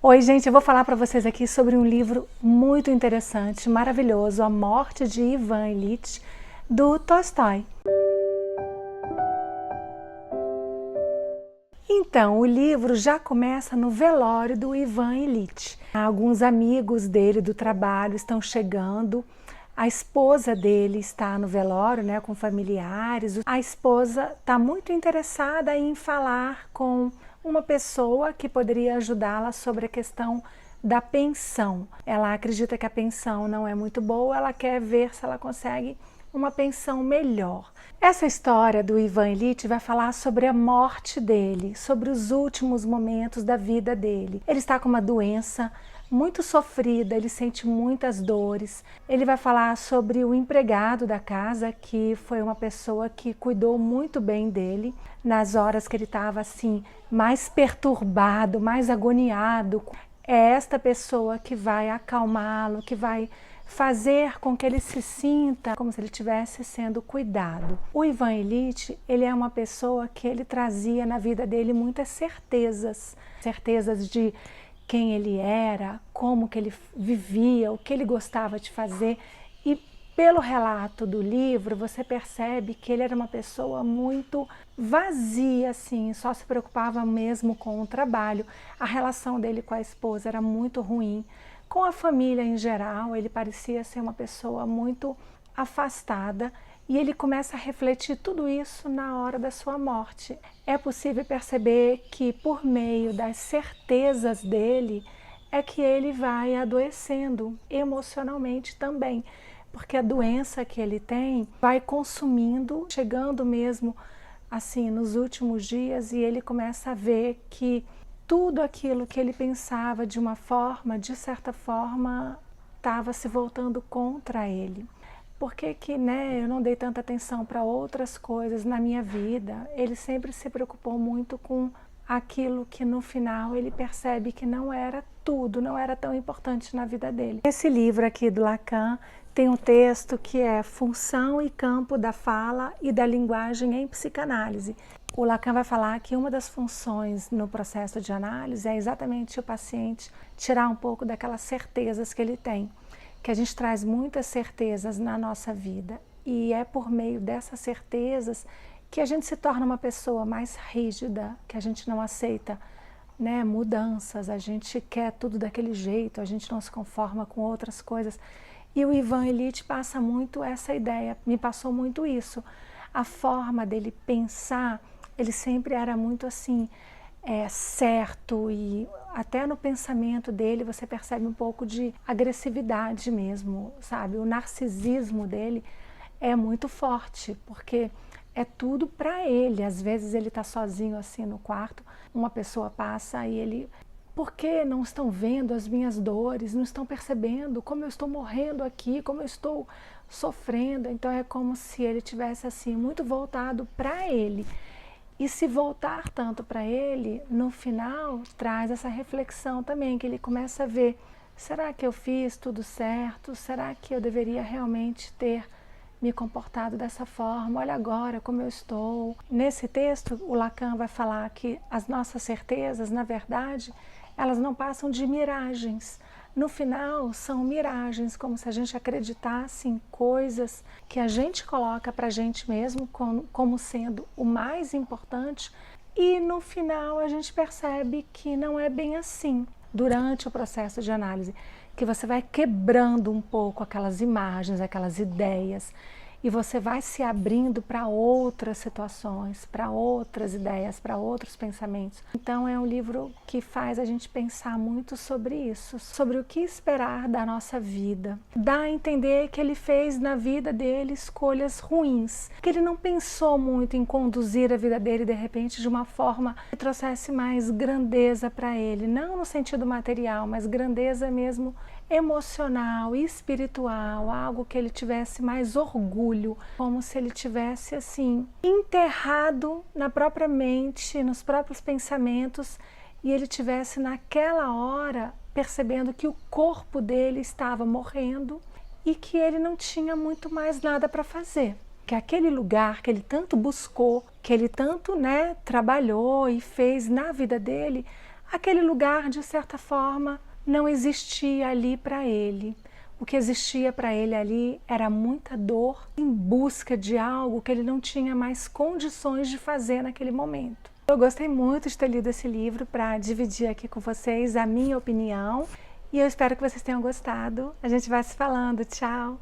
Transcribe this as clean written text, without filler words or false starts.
Oi, gente, eu vou falar para vocês aqui sobre um livro muito interessante, maravilhoso, A Morte de Ivan Ilitch, do Tolstói. Então, o livro já começa no velório do Ivan Ilitch. Alguns amigos dele do trabalho estão chegando, a esposa dele está no velório, né, com familiares. A esposa está muito interessada em falar com uma pessoa que poderia ajudá-la sobre a questão da pensão. Ela acredita que a pensão não é muito boa, ela quer ver se ela consegue uma pensão melhor. Essa história do Ivan Ilitch vai falar sobre a morte dele, sobre os últimos momentos da vida dele. Ele está com uma doença muito sofrida, ele sente muitas dores. Ele vai falar sobre o empregado da casa, que foi uma pessoa que cuidou muito bem dele nas horas que ele estava assim, mais perturbado, mais agoniado. É esta pessoa que vai acalmá-lo, que vai fazer com que ele se sinta como se ele estivesse sendo cuidado. O Ivan Ilitch, ele é uma pessoa que ele trazia na vida dele muitas certezas, certezas de quem ele era, como que ele vivia, o que ele gostava de fazer. E pelo relato do livro, você percebe que ele era uma pessoa muito vazia, assim, só se preocupava mesmo com o trabalho. A relação dele com a esposa era muito ruim. Com a família em geral, ele parecia ser uma pessoa muito afastada e ele começa a refletir tudo isso na hora da sua morte. É possível perceber que por meio das certezas dele é que ele vai adoecendo emocionalmente também, porque a doença que ele tem vai consumindo, chegando mesmo assim nos últimos dias, e ele começa a ver que tudo aquilo que ele pensava de uma forma, de certa forma, estava se voltando contra ele. Por que eu não dei tanta atenção para outras coisas na minha vida? Ele sempre se preocupou muito com aquilo que no final ele percebe que não era tudo, não era tão importante na vida dele. Esse livro aqui do Lacan tem um texto que é Função e Campo da Fala e da Linguagem em Psicanálise. O Lacan vai falar que uma das funções no processo de análise é exatamente o paciente tirar um pouco daquelas certezas que ele tem, que a gente traz muitas certezas na nossa vida e é por meio dessas certezas que a gente se torna uma pessoa mais rígida, que a gente não aceita, né, mudanças, a gente quer tudo daquele jeito, a gente não se conforma com outras coisas. E o Ivan Ilitch passa muito essa ideia, me passou muito isso. A forma dele pensar, ele sempre era muito assim, certo, e até no pensamento dele você percebe um pouco de agressividade mesmo, sabe? O narcisismo dele é muito forte, porque é tudo para ele. Às vezes ele está sozinho assim no quarto, uma pessoa passa e ele... Por que não estão vendo as minhas dores, não estão percebendo como eu estou morrendo aqui, como eu estou sofrendo? Então é como se ele tivesse assim muito voltado para ele. E se voltar tanto para ele, no final traz essa reflexão também, que ele começa a ver, será que eu fiz tudo certo? Será que eu deveria realmente ter me comportado dessa forma? Olha agora como eu estou. Nesse texto, o Lacan vai falar que as nossas certezas, na verdade, elas não passam de miragens. No final, são miragens, como se a gente acreditasse em coisas que a gente coloca para a gente mesmo como sendo o mais importante, e no final a gente percebe que não é bem assim. Durante o processo de análise, que você vai quebrando um pouco aquelas imagens, aquelas ideias, e você vai se abrindo para outras situações, para outras ideias, para outros pensamentos. Então é um livro que faz a gente pensar muito sobre isso, sobre o que esperar da nossa vida. Dá a entender que ele fez na vida dele escolhas ruins, que ele não pensou muito em conduzir a vida dele de repente de uma forma que trouxesse mais grandeza para ele, não no sentido material, mas grandeza mesmo emocional e espiritual, algo que ele tivesse mais orgulho, como se ele tivesse assim enterrado na própria mente, nos próprios pensamentos, e ele tivesse naquela hora percebendo que o corpo dele estava morrendo e que ele não tinha muito mais nada para fazer, que aquele lugar que ele tanto buscou, que ele tanto trabalhou e fez na vida dele, aquele lugar, de certa forma, não existia ali para ele. O que existia para ele ali era muita dor em busca de algo que ele não tinha mais condições de fazer naquele momento. Eu gostei muito de ter lido esse livro para dividir aqui com vocês a minha opinião e eu espero que vocês tenham gostado. A gente vai se falando. Tchau!